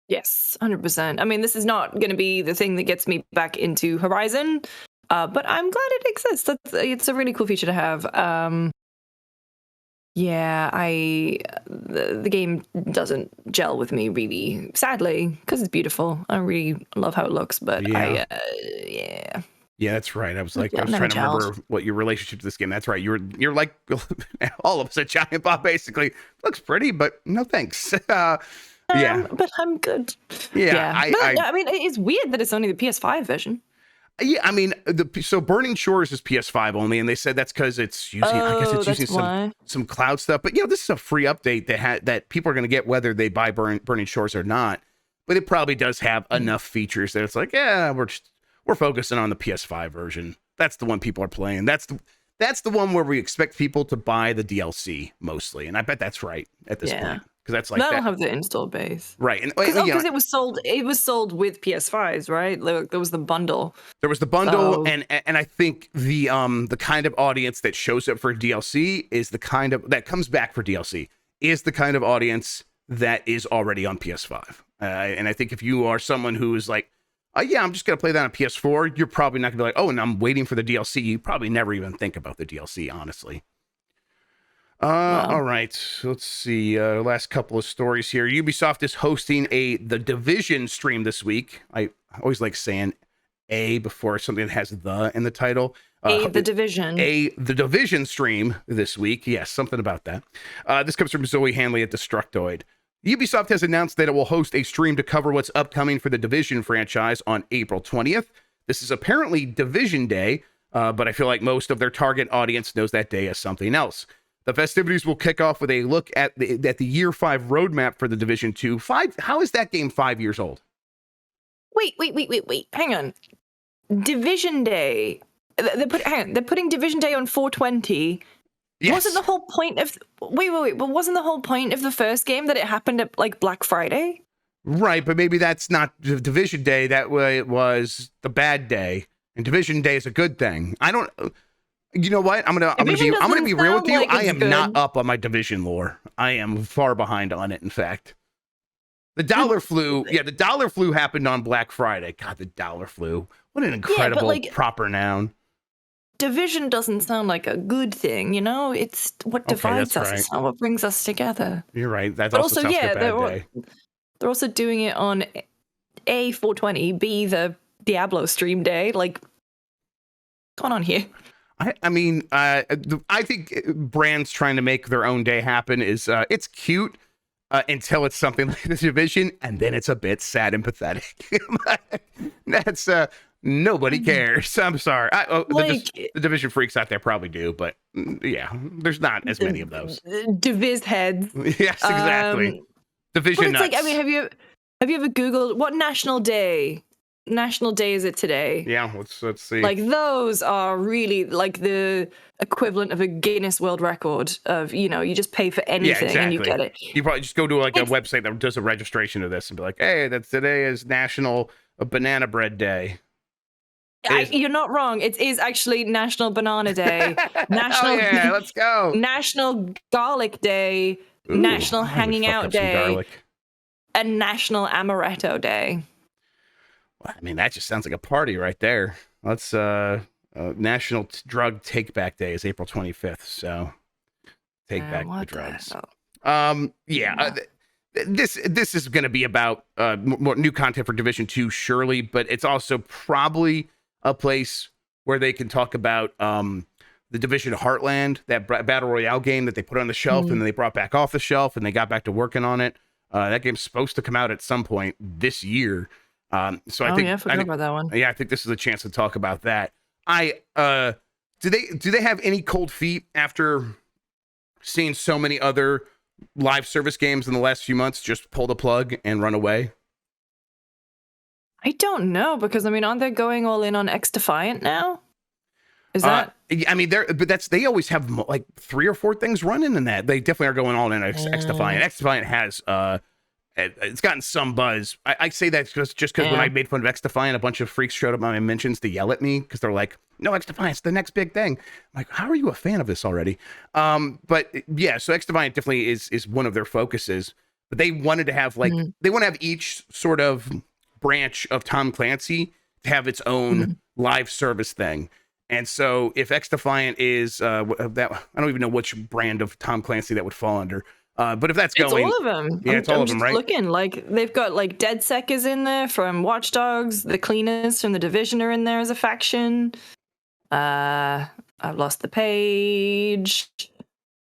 Yes, 100%. I mean, this is not going to be the thing that gets me back into Horizon, but I'm glad it exists. It's a really cool feature to have. The game doesn't gel with me really, sadly, because it's beautiful. I really love how it looks, but Yeah, that's right. I was trying to remember what your relationship to this game. That's right. You're like all of us at Giant Bomb, basically. Looks pretty, but no thanks. But I'm good. I mean, it's weird that it's only the PS5 version. Yeah, I mean, so Burning Shores is PS5 only, and they said that's because it's using some cloud stuff. But this is a free update that people are going to get whether they buy Burning Shores or not. But it probably does have enough features that it's like, we're focusing on the PS5 version. That's the one people are playing. That's the one where we expect people to buy the DLC mostly, and I bet that's right at this point. Because that's like that'll have the install base, right? And because it was sold. It was sold with PS5s, right? There was the bundle. There was the bundle, and I think the kind of audience that shows up for DLC is the kind of that comes back for DLC is the kind of audience that is already on PS5. And I think if you are someone who is like, I'm just gonna play that on PS4, you're probably not gonna be like, and I'm waiting for the DLC. You probably never even think about the DLC, honestly. All right, let's see. Last couple of stories here. Ubisoft is hosting the Division stream this week. I always like saying A before something that has the in the title. The Division. The Division stream this week. Yes, something about that. This comes from Zoe Hanley at Destructoid. Ubisoft has announced that it will host a stream to cover what's upcoming for the Division franchise on April 20th. This is apparently Division Day, but I feel like most of their target audience knows that day as something else. The festivities will kick off with a look at the Year 5 roadmap for the Division 2. How is that game 5 years old? Wait. Hang on. Division Day. They're putting Division Day on 420. Yes. Wasn't the whole point of... Wait. But wasn't the whole point of the first game that it happened at, like, Black Friday? Right, but maybe that's not Division Day. That way it was the bad day. And Division Day is a good thing. I don't... You know what? I'm gonna be real with you. I am not up on my Division lore. I am far behind on it. In fact, the Dollar Flu. Yeah, the Dollar Flu happened on Black Friday. God, the Dollar Flu. What an incredible proper noun. Division doesn't sound like a good thing. It's what divides us. Right. It's not what brings us together. You're right. That also sounds like a bad day. They're also doing it on A 420, B the Diablo stream day. Like, what's going on here? I mean, I think brands trying to make their own day happen is it's cute until it's something like the Division, and then it's a bit sad and pathetic. That's nobody cares. I'm sorry. The Division freaks out there probably do, but there's not as many of those. Diviz heads. Yes, exactly. Division nuts. Like, I mean, have you ever Googled what national day is it today? Yeah, let's see. Like, those are really like the equivalent of a Guinness World Record of, you just pay for anything and you get it. You probably just go to a website that does a registration of this and be like, hey, today is National Banana Bread Day. You're not wrong. It is actually National Banana Day. Let's go. National Garlic Day. Ooh, National Hanging Out Day. And National Amaretto Day. I mean, that just sounds like a party right there. Let's National Drug Take Back Day is April 25th, so take back the drugs. This is going to be about more new content for Division 2, surely, but it's also probably a place where they can talk about the Division Heartland, that Battle Royale game that they put on the shelf and then they brought back off the shelf and they got back to working on it. That game's supposed to come out at some point this year. I forgot about that one. Yeah, I think this is a chance to talk about that. Do they have any cold feet after seeing so many other live service games in the last few months just pull the plug and run away? I don't know, because I mean, aren't they going all in on X Defiant now? Is that? I mean, they always have like 3 or 4 things running in that. They definitely are going all in X-Defiant. X-Defiant has it's gotten some buzz. I say that just because when I made fun of X-Defiant, a bunch of freaks showed up on my mentions to yell at me because they're like, "No, X-Defiant's the next big thing." I'm like, how are you a fan of this already? But yeah, so X-Defiant definitely is one of their focuses. But they wanted to have like they want to have each sort of branch of Tom Clancy to have its own live service thing. And so if X-Defiant is that, I don't even know which brand of Tom Clancy that would fall under. But if that's going, it's all of them. Yeah, it's all of them, right? Looking like they've got like DedSec is in there from Watch Dogs. The Cleaners from The Division are in there as a faction. I've lost the page.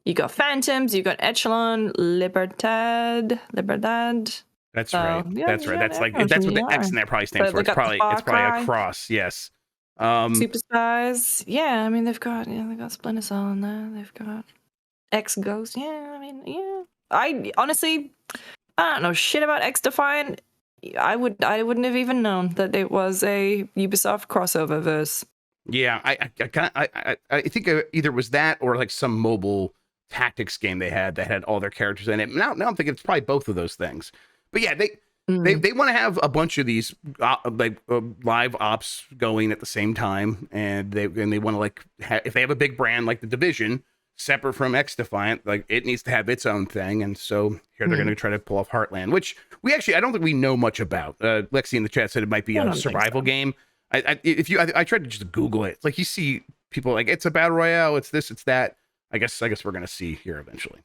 You got Phantoms. You got Echelon, Libertad. That's So, right. yeah, That's right. yeah, That's I like know that's who what you the X in are. there probably stands But for. they got the It's probably Far a Cry. cross. Yes. Super Spies. Yeah, I mean they've got Splinter Cell in there. They've got X Ghost. Yeah, I mean, yeah. I honestly, I don't know shit about X Defiant. I wouldn't have even known that it was a Ubisoft crossover verse. Yeah, I think either it was that or like some mobile tactics game they had that had all their characters in it. Now I'm thinking it's probably both of those things. But yeah, they want to have a bunch of these live ops going at the same time, and they want to like if they have a big brand like The Division separate from X Defiant, like it needs to have its own thing. And so here they're going to try to pull off Heartland, which I don't think we know much about. Lexi in the chat said it might be a survival game. I tried to just Google it. It's like you see people like it's a battle royale, it's this, it's that. I guess we're gonna see here eventually.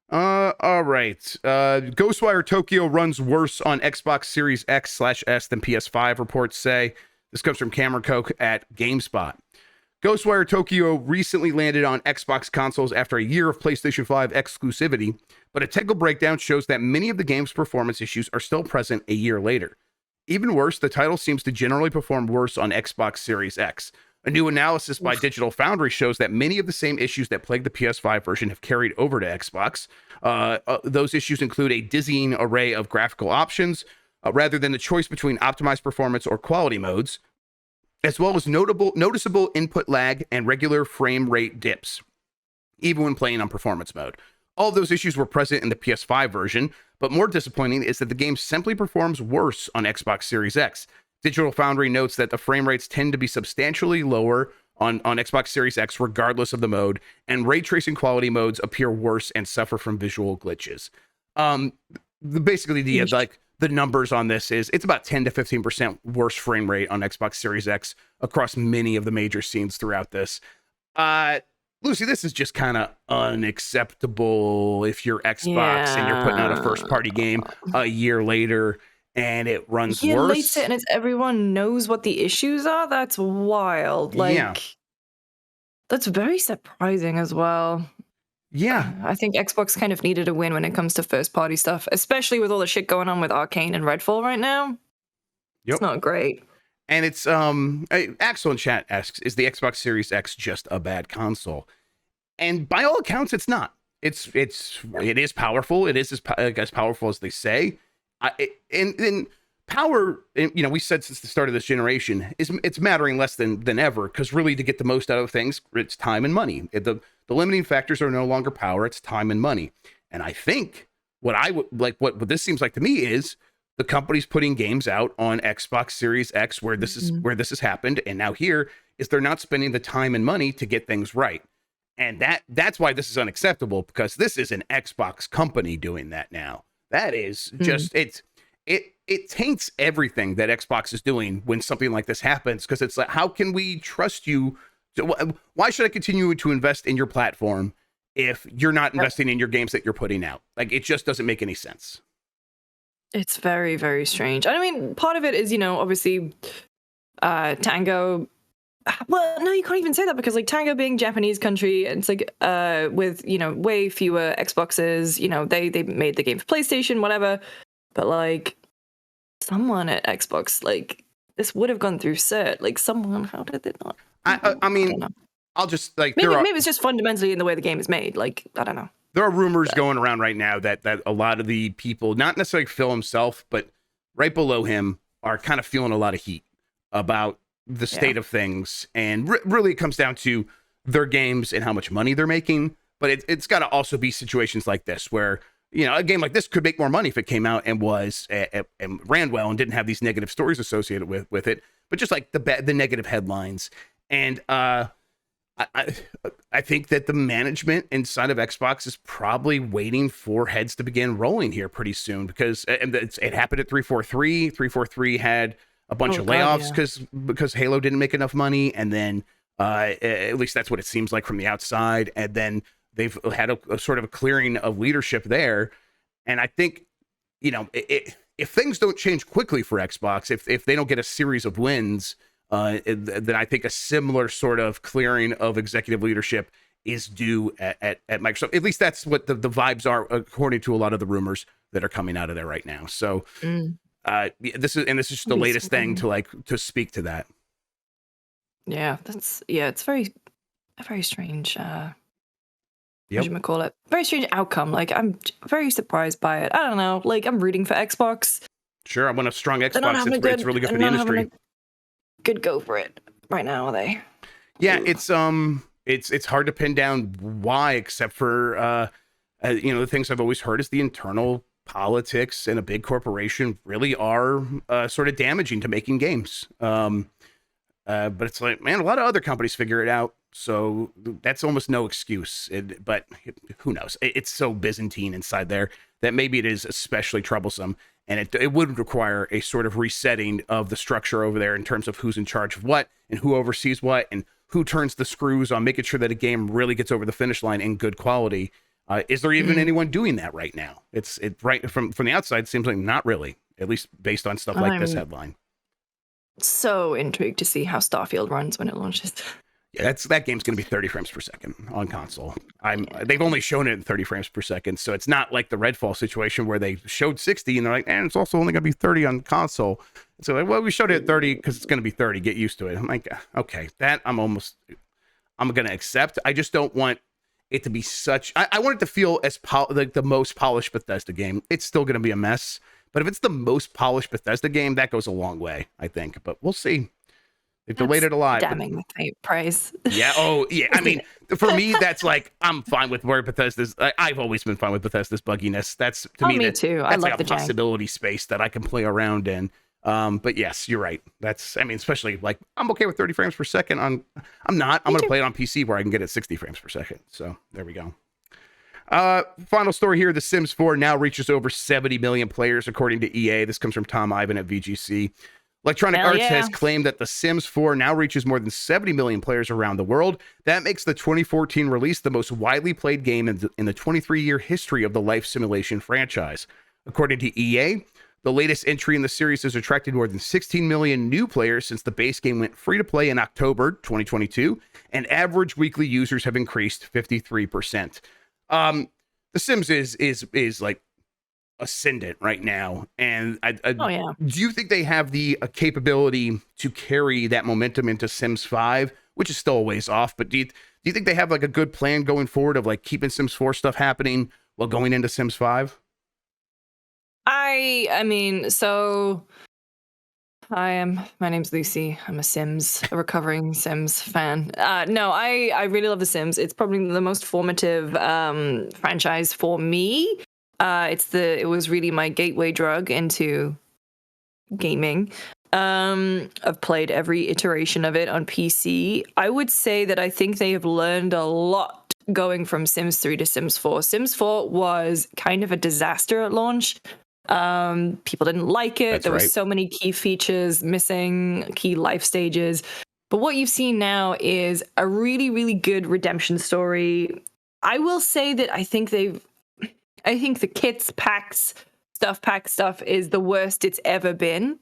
All right. Ghostwire Tokyo runs worse on Xbox Series X/S than PS5, reports say. This comes from Cameron Koch at GameSpot. Ghostwire Tokyo recently landed on Xbox consoles after a year of PlayStation 5 exclusivity, but a technical breakdown shows that many of the game's performance issues are still present a year later. Even worse, the title seems to generally perform worse on Xbox Series X. A new analysis by Digital Foundry shows that many of the same issues that plagued the PS5 version have carried over to Xbox. Those issues include a dizzying array of graphical options, rather than the choice between optimized performance or quality modes, as well as noticeable input lag and regular frame rate dips, even when playing on performance mode. All of those issues were present in the PS5 version, but more disappointing is that the game simply performs worse on Xbox Series X. Digital Foundry notes that the frame rates tend to be substantially lower on Xbox Series X regardless of the mode, and ray tracing quality modes appear worse and suffer from visual glitches. Basically, the numbers on this is it's about 10 to 15% worse frame rate on Xbox Series X across many of the major scenes throughout this. Lucy, this is just kind of unacceptable if you're Xbox and you're putting out a first-party game a year later and it runs worse. And it's everyone knows what the issues are. That's wild. That's very surprising as well. Yeah. I think Xbox kind of needed a win when it comes to first-party stuff, especially with all the shit going on with Arcane and Redfall right now. Yep. It's not great. And it's Axel in chat asks, is the Xbox Series X just a bad console? And by all accounts, it's not. It is powerful. It is as powerful as they say. And power, we said since the start of this generation, it's mattering less than ever, because really to get the most out of things, it's time and money. The limiting factors are no longer power, it's time and money. And I think what this seems like to me is the company's putting games out on Xbox Series X where this has happened, and now here is they're not spending the time and money to get things right. And that's why this is unacceptable, because this is an Xbox company doing that now. That is just it taints everything that Xbox is doing when something like this happens, because it's like, how can we trust you? Why should I continue to invest in your platform if you're not investing in your games that you're putting out? Like, it just doesn't make any sense. It's very, very strange. I mean, part of it is, obviously, Tango. Well, no, you can't even say that, because Tango being Japanese country, it's with way fewer Xboxes. They made the game for PlayStation, whatever. But someone at Xbox, this would have gone through cert. Someone, how did it not? I mean, I'll just maybe it's just fundamentally in the way the game is made. I don't know. There are rumors going around right now that a lot of the people, not necessarily Phil himself, but right below him, are kind of feeling a lot of heat about the state of things, and really it comes down to their games and how much money they're making. But it's got to also be situations like this where, you know, a game like this could make more money if it came out and was and ran well and didn't have these negative stories associated with it. But just like the negative headlines. And I think that the management inside of Xbox is probably waiting for heads to begin rolling here pretty soon, because it happened at 343. 343 had a bunch of layoffs because Halo didn't make enough money, and then at least that's what it seems like from the outside. And then they've had a sort of a clearing of leadership there. And I think, you know, if things don't change quickly for Xbox, if they don't get a series of wins, then I think a similar sort of clearing of executive leadership is due at Microsoft. At least that's what the vibes are, according to a lot of the rumors that are coming out of there right now. So this is just the latest thing to speak to that. Yeah, it's very strange. What do you call it? Very strange outcome. Like, I'm very surprised by it. I don't know. Like, I'm rooting for Xbox. Sure, I want a strong Xbox. It's really good for the industry. Good go for it right now, are they? Yeah, it's hard to pin down why, except for you know, the things I've always heard is the internal politics in a big corporation really are sort of damaging to making games. But it's like, man, a lot of other companies figure it out, so that's almost no excuse. But who knows? It's so Byzantine inside there that maybe it is especially troublesome, and it would require a sort of resetting of the structure over there in terms of who's in charge of what and who oversees what and who turns the screws on making sure that a game really gets over the finish line in good quality. Is there even anyone doing that right now? It right from the outside seems like not really, at least based on stuff like this headline. So intrigued to see how Starfield runs when it launches. Yeah, that game's going to be 30 frames per second on console. They've only shown it in 30 frames per second, so it's not like the Redfall situation where they showed 60 and they're like, and it's also only going to be 30 on console. So like, well, we showed it at 30 because it's going to be 30. Get used to it. I'm like, okay, that I'm going to accept. I just don't want it to be such. I want it to feel as like the most polished Bethesda game. It's still going to be a mess, but if it's the most polished Bethesda game, that goes a long way, I think. But we'll see. They've delayed it a lot. Damning with high praise. Yeah. Oh, yeah. I mean, for me, that's like, I'm fine with where Bethesda's. I've always been fine with Bethesda's bugginess. That's to me. Me too. I love like the a possibility space that I can play around in. But yes, you're right. I mean, especially like I'm okay with 30 frames per second on. I'm not. I'm going to play it on PC where I can get it 60 frames per second. So there we go. Final story here. The Sims 4 now reaches over 70 million players, according to EA. This comes from Tom Ivan at VGC. Electronic Arts has claimed that The Sims 4 now reaches more than 70 million players around the world. That makes the 2014 release the most widely played game in the 23-year history of the life simulation franchise. According to EA, the latest entry in the series has attracted more than 16 million new players since the base game went free to play in October 2022, and average weekly users have increased 53%. The Sims is like ascendant right now, and do you think they have the capability to carry that momentum into Sims 5, which is still a ways off, but do you think they have like a good plan going forward of like keeping Sims 4 stuff happening while going into Sims 5? I mean, so my name's Lucy. I'm a recovering Sims fan. No, I really love The Sims. It's probably the most formative franchise for me. It was really my gateway drug into gaming. I've played every iteration of it on PC. I would say that I think they have learned a lot going from Sims 3 to Sims 4. Sims 4 was kind of a disaster at launch. People didn't like it. There were so many key features missing, key life stages. But what you've seen now is a really, really good redemption story. I will say that I think the kits packs stuff is the worst it's ever been.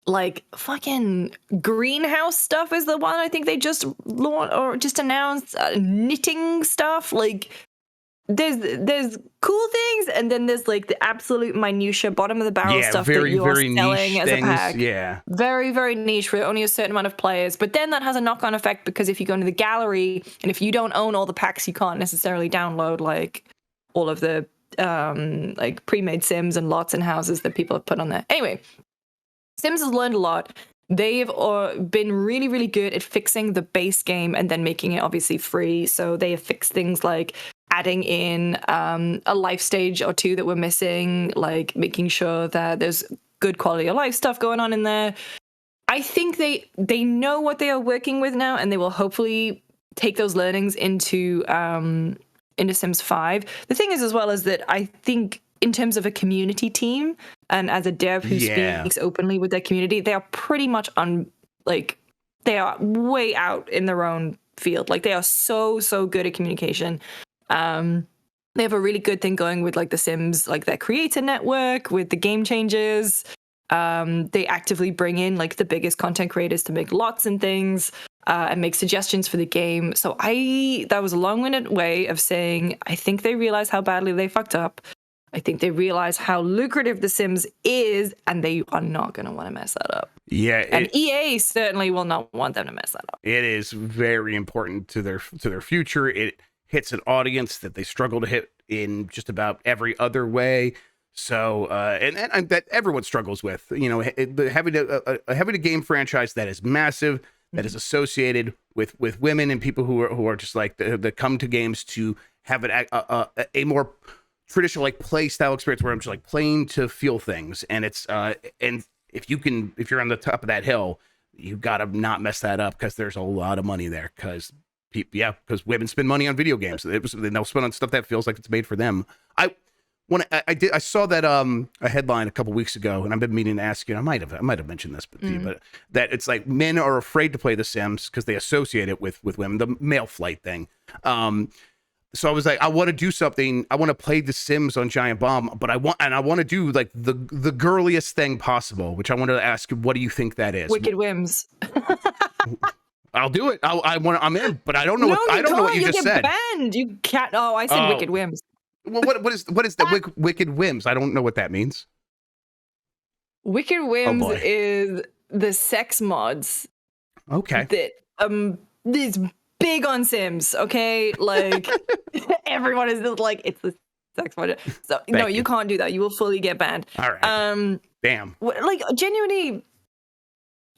Like fucking greenhouse stuff is the one I think they just launched or just announced. Knitting stuff, like there's cool things, and then there's like the absolute minutia bottom of the barrel stuff that you are selling as a pack. Yeah, very, very niche for only a certain amount of players. But then that has a knock-on effect because if you go into the gallery and if you don't own all the packs, you can't necessarily download like all of the like pre-made Sims and lots and houses that people have put on there. Anyway, Sims has learned a lot, they've been really, really good at fixing the base game and then making it obviously free. So they have fixed things like adding in a life stage or two that we're missing, like making sure that there's good quality of life stuff going on in there. I think they know what they are working with now, and they will hopefully take those learnings into Sims 5. The thing is, as well, is that I think in terms of a community team and as a dev who speaks openly with their community, they are pretty much they are way out in their own field. Like, they are so good at communication. They have a really good thing going with like the Sims, like their creator network with the game changers. They actively bring in like the biggest content creators to make lots and things and make suggestions for the game. So that was a long-winded way of saying I think they realize how badly they fucked up. I think they realize how lucrative The Sims is, and they are not going to want to mess that up. Yeah, and EA certainly will not want them to mess that up. It is very important to their future. It hits an audience that they struggle to hit in just about every other way. So, and that everyone struggles with, you know, having a game franchise that is massive, that is associated with women and people who are just like that come to games to have a more traditional like play style experience where I'm just like playing to feel things. And it's and if you're on the top of that hill, you gotta not mess that up, because there's a lot of money there, because women spend money on video games. They'll spend on stuff that feels like it's made for them. I saw that a headline a couple weeks ago, and I've been meaning to ask you. I might have mentioned this, but that it's like men are afraid to play The Sims because they associate it with women, the male flight thing. So I was like, I want to do something. I want to play The Sims on Giant Bomb, but I want to do like the girliest thing possible, which I wanted to ask, what do you think that is? Wicked Whims. I'll do it. I'm in, but I don't know. I don't know what you just said. Banned. You can't. Oh, I said Wicked Whims. Well, what is the Wicked Whims? I don't know what that means. Wicked Whims is the sex mods. Okay. That is big on Sims. Okay, like everyone is like, it's the sex mod. So no, you can't do that. You will fully get banned. All right. Damn. Like, genuinely,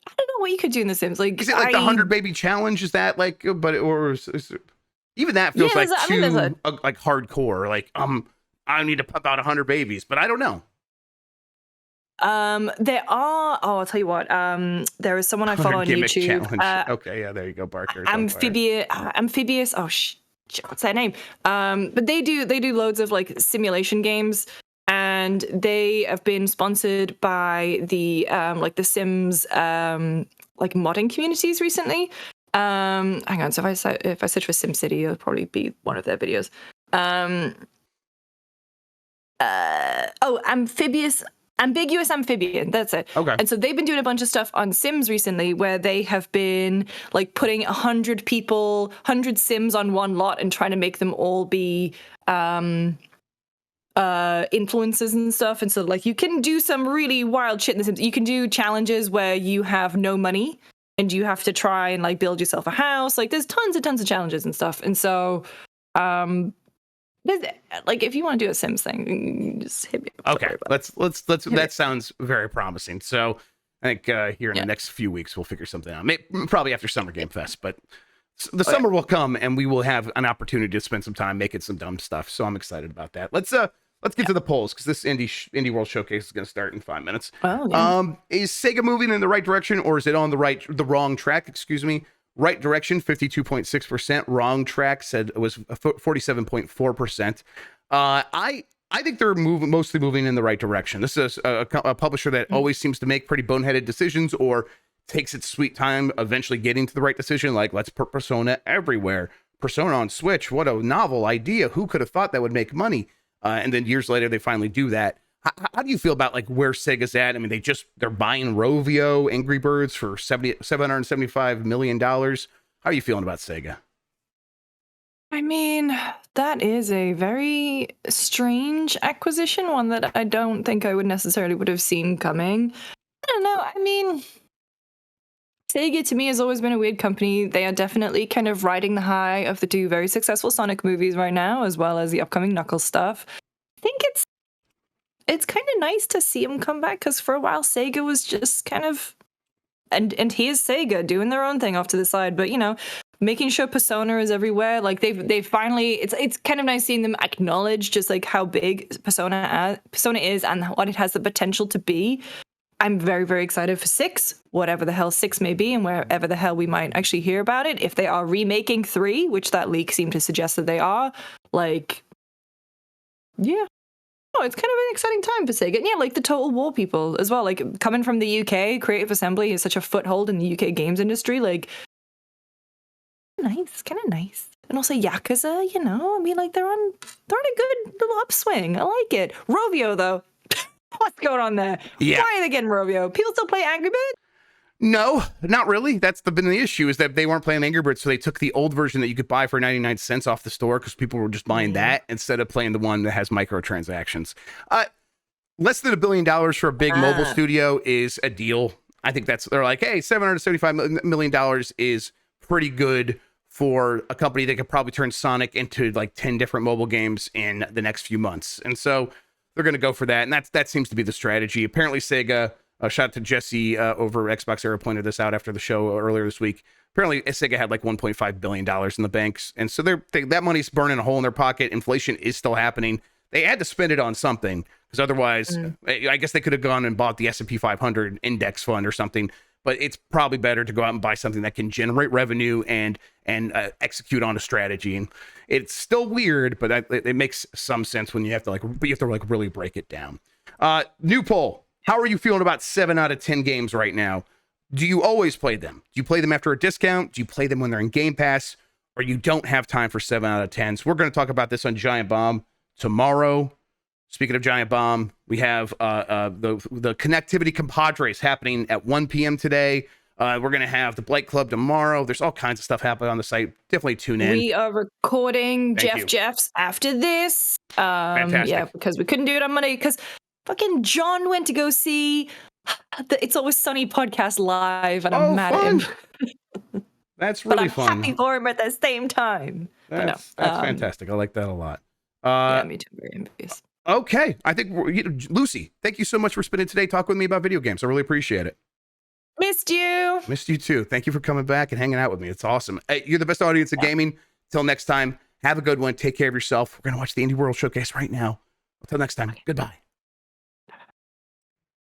I don't know what you could do in The Sims. Like, is it like the 100 baby challenge? Is that like, even that feels like too like hardcore. Like, I need to pump out 100 babies, but I don't know. There are. Oh, I'll tell you what. There is someone I follow on YouTube. Okay, yeah, there you go, Barker. Amphibious. Oh, what's that name? But they do loads of like simulation games, and they have been sponsored by the like the Sims like modding communities recently. Hang on. So if I search for SimCity, it'll probably be one of their videos. Ambiguous Amphibian, that's it. Okay. And so they've been doing a bunch of stuff on Sims recently where they have been like putting 100 Sims on one lot and trying to make them all be influencers and stuff. And so like you can do some really wild shit in The Sims. You can do challenges where you have no money and you have to try and like build yourself a house. Like there's tons of challenges and stuff. And so like if you want to do a Sims thing, just hit me up. Okay, let's that sounds very promising. So I think here in the next few weeks we'll figure something out. Probably after Summer Game Fest, but the summer will come and we will have an opportunity to spend some time making some dumb stuff. So I'm excited about that. Let's get to the polls, because this Indie World Showcase is going to start in 5 minutes. Oh, yeah. Is Sega moving in the right direction, or is it on the wrong track? Excuse me. Right direction, 52.6%. Wrong track said it was 47.4%. I think they're mostly moving in the right direction. This is a publisher that always seems to make pretty boneheaded decisions, or takes its sweet time eventually getting to the right decision. Like, let's put Persona everywhere. Persona on Switch. What a novel idea. Who could have thought that would make money? And then years later, they finally do that. How do you feel about like where Sega's at? I mean, they're buying Rovio, Angry Birds for $775 million. How are you feeling about Sega? I mean, that is a very strange acquisition, one that I don't think I would have seen coming. I don't know. I mean, Sega to me has always been a weird company. They are definitely kind of riding the high of the two very successful Sonic movies right now, as well as the upcoming Knuckles stuff. I think it's kind of nice to see them come back, because for a while Sega was just kind of and here's Sega doing their own thing off to the side, but making sure Persona is everywhere. Like they've finally, it's kind of nice seeing them acknowledge just like how big Persona is and what it has the potential to be. I'm very, very excited for 6, whatever the hell 6 may be, and wherever the hell we might actually hear about it. If they are remaking 3, which that leak seemed to suggest that they are, like, yeah. Oh, it's kind of an exciting time for Sega. Yeah, like the Total War people as well. Like coming from the UK, Creative Assembly has such a foothold in the UK games industry. Like, nice, kind of nice. And also Yakuza, I mean, like they're on a good little upswing. I like it. Rovio though. What's going on there? Yeah. Why are they getting Rovio? People still play Angry Birds? No, not really. That's been the issue, is that they weren't playing Angry Birds, so they took the old version that you could buy for 99 cents off the store because people were just buying that instead of playing the one that has microtransactions. Less than $1 billion for a big mobile studio is a deal. I think they're like, hey, $775 million is pretty good for a company that could probably turn Sonic into like 10 different mobile games in the next few months. And so they're going to go for that. And that seems to be the strategy. Apparently Sega, shout out to Jesse over Xbox Era, pointed this out after the show earlier this week. Apparently Sega had like $1.5 billion in the banks. And so that money's burning a hole in their pocket. Inflation is still happening. They had to spend it on something, because otherwise, I guess they could have gone and bought the S&P 500 index fund or something. But it's probably better to go out and buy something that can generate revenue and execute on a strategy. And it's still weird, but it makes some sense when you have to really break it down. New poll: how are you feeling about 7 out of 10 games right now? Do you always play them? Do you play them after a discount? Do you play them when they're in Game Pass? Or you don't have time for 7 out of 10s? We're going to talk about this on Giant Bomb tomorrow. Speaking of Giant Bomb, we have the Connectivity Compadres happening at 1 p.m. today. We're going to have the Blight Club tomorrow. There's all kinds of stuff happening on the site. Definitely tune in. We are recording Jeff's after this. Fantastic. Yeah, because we couldn't do it on Monday because fucking John went to go see the It's Always Sunny podcast live, and I'm mad at him. That's really but I'm fun. happy for him at the same time. That's fantastic. I like that a lot. Yeah, me too. Very envious. Okay, I think Lucy, thank you so much for spending today talking with me about video games. I really appreciate it. Missed you. Missed you too. Thank you for coming back and hanging out with me. It's awesome. Hey, you're the best audience of gaming. Till next time, have a good one. Take care of yourself. We're going to watch the Indie World Showcase right now. Until next time, goodbye.